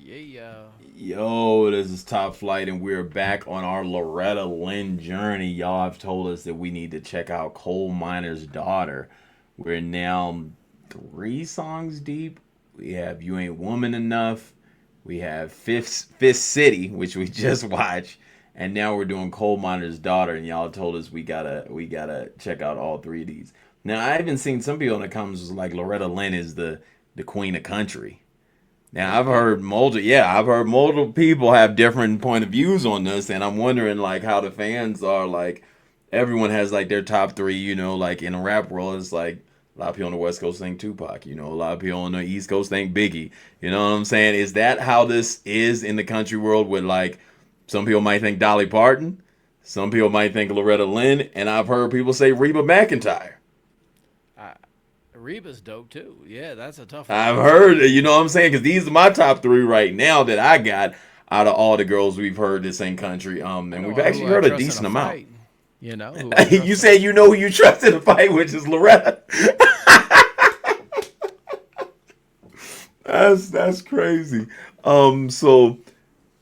Yeah. Yo, this is Top Flight, and we're back on our Loretta Lynn journey. Y'all have told us that we need to check out Coal Miner's Daughter. We're now 3 songs deep. We have You Ain't Woman Enough. We have Fifth City, which we just watched, and now we're doing Coal Miner's Daughter. And y'all told us we gotta check out all 3 of these. Now I even seen some people in the comments was like Loretta Lynn is the queen of country. Now I've heard multiple people have different point of views on this, and I'm wondering like how the fans are. Like everyone has like their top 3. Like in the rap world, it's like a lot of people on the West Coast think Tupac. A lot of people on the East Coast think Biggie. You know what I'm saying? Is that how this is in the country world? With like some people might think Dolly Parton, some people might think Loretta Lynn, and I've heard people say Reba McEntire. Reba's dope too. Yeah, that's a tough one. I've heard, you know what I'm saying? Because these are my top 3 right now that I got out of all the girls we've heard that sing country. And we've actually heard a decent amount. You said you know who you trust in a fight, which is Loretta. That's crazy. So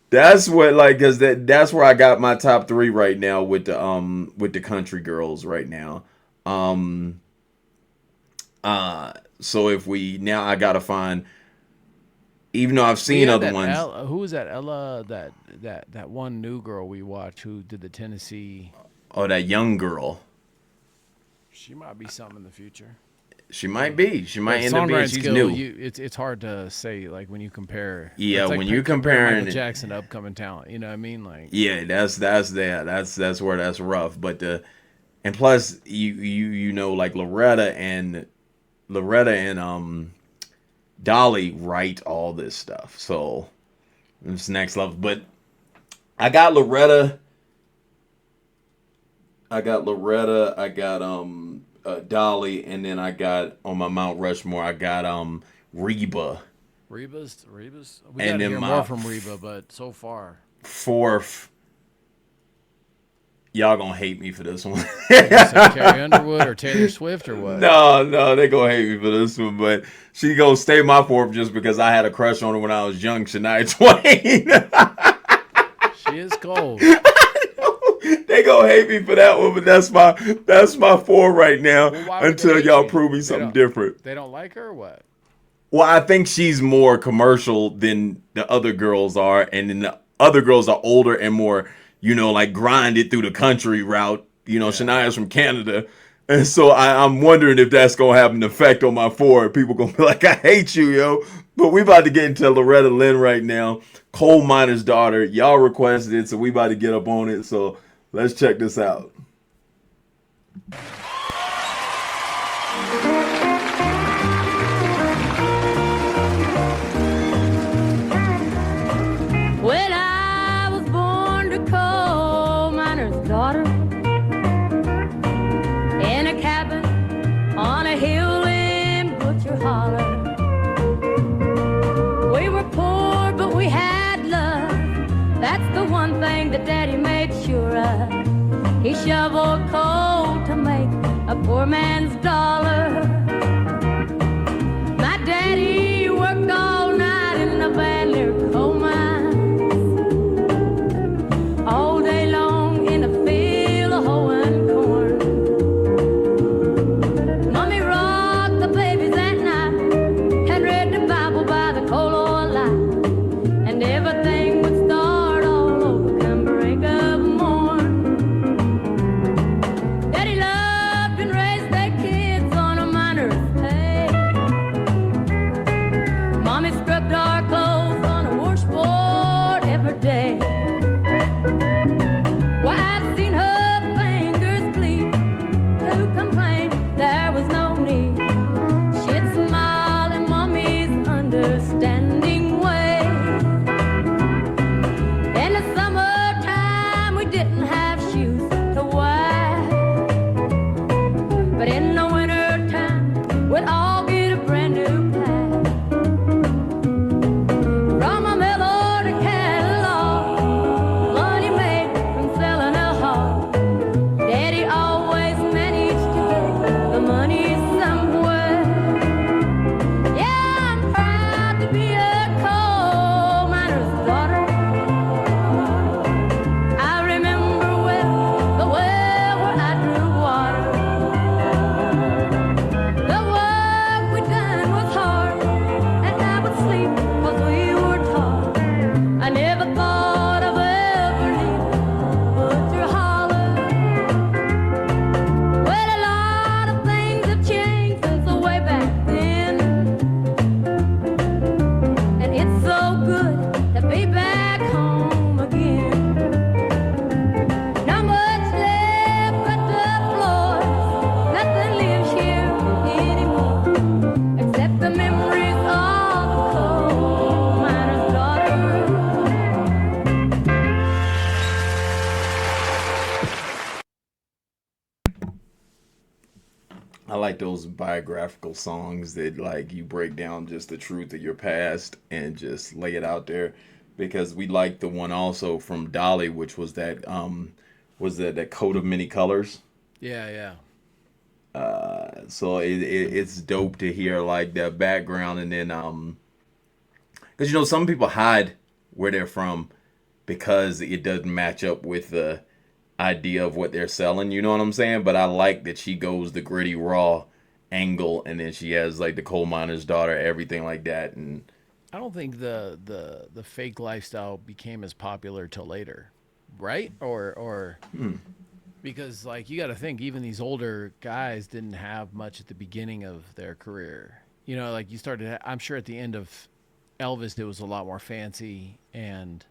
that's what like, cause that's where I got my top 3 right now with the country girls right now. So if we now I gotta find, even though I've seen other ones. Who was that? Ella, that one new girl we watched who did the Tennessee. Oh, that young girl. She might be something in the future. She might be. She might end up being. She's new. It's hard to say like when you compare. Yeah, like when you're comparing Michael Jackson to upcoming talent, you know what I mean? Like. Yeah, that's where that's rough. But and plus you know like Loretta and Dolly write all this stuff, so it's next level. But I got Loretta, I got Dolly, and then I got on my Mount Rushmore I got Reba. Reba's. We gotta hear more from Reba, but so far. 4th. Y'all gonna hate me for this one. Carrie Underwood or Taylor Swift or what? No, they gonna hate me for this one. But she gonna stay my 4th just because I had a crush on her when I was young, Shania Twain. She is cold. They gonna hate me for that one, but that's my 4 right now, until y'all prove me something different. They don't like her or what? Well, I think she's more commercial than the other girls are, and then the other girls are older and more, like grinded through the country route. Shania's from Canada. And so I'm wondering if that's going to have an effect on my 4. People going to be like, I hate you, yo. But we about to get into Loretta Lynn right now. Coal Miner's Daughter. Y'all requested it, so we about to get up on it. So let's check this out. Daddy made sure of. He shoveled coal to make a poor man's dollar. My daddy worked all night in the bad near coal mines, all day long in a field of hoeing corn. Mommy rocked the babies at night and read the Bible by the coal oil light, and everything would start be a like those biographical songs that like you break down just the truth of your past and just lay it out there. Because we like the one also from Dolly, which was that coat of many colors. Yeah, yeah. So it's dope to hear like that background, and then because you know some people hide where they're from because it doesn't match up with the idea of what they're selling. You know what I'm saying? But I like that she goes the gritty raw angle, and then she has like the coal miner's daughter, everything like that, and I don't think the fake lifestyle became as popular till later, right? Or because like you got to think even these older guys didn't have much at the beginning of their career. You know, like you started. I'm sure at the end of Elvis, it was a lot more fancy, and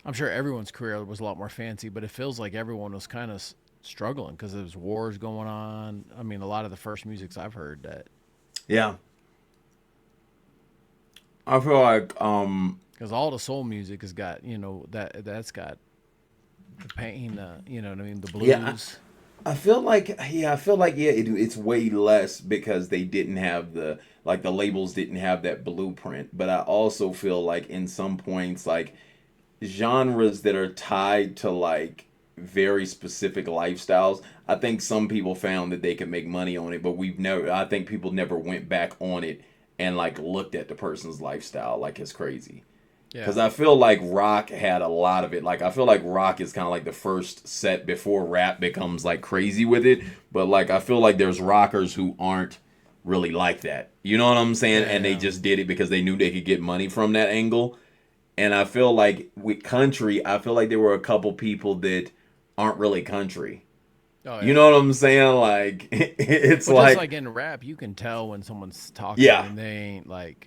I'm sure everyone's career was a lot more fancy. But it feels like everyone was kind of struggling because there was wars going on. I mean, a lot of the first musics I've heard that. yeah. I feel like Because all the soul music has got, you know, that's got the pain, you know what I mean, the blues. Yeah, I feel like it's way less because they didn't have the like the labels didn't have that blueprint. But I also feel like in some points like genres that are tied to like very specific lifestyles, I think some people found that they could make money on it, but I think people never went back on it and like looked at the person's lifestyle like it's crazy. Yeah. Because I feel like rock had a lot of it. Like, I feel like rock is kind of like the first set before rap becomes like crazy with it. But like, I feel like there's rockers who aren't really like that. You know what I'm saying? Yeah, And they just did it because they knew they could get money from that angle. And I feel like with country, I feel like there were a couple people that aren't really country. Oh, yeah. You know what I'm saying? Like, it's Well, like, just like in rap, you can tell when someone's talking Yeah. and they ain't like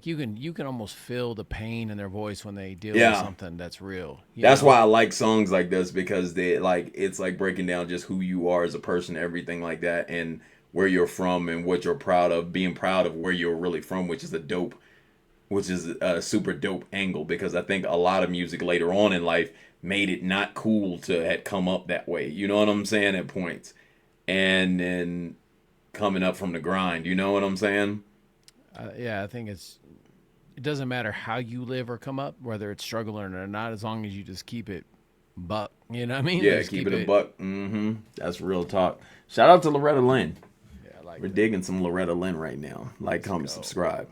you can almost feel the pain in their voice when they deal Yeah. with something that's real. That's why I like songs like this, because they like it's like breaking down just who you are as a person, everything like that, and where you're from and what you're proud of, being proud of where you're really from, which is a super dope angle, because I think a lot of music later on in life made it not cool to had come up that way. You know what I'm saying, at points. And then coming up from the grind, you know what I'm saying? Yeah, I think it doesn't matter how you live or come up, whether it's struggling or not, as long as you just keep it buck. You know what I mean? Yeah, Just keep it a buck. That's real talk. Shout out to Loretta Lynn. Yeah, I like We're that. digging some Loretta Lynn right now. Like, comment, subscribe.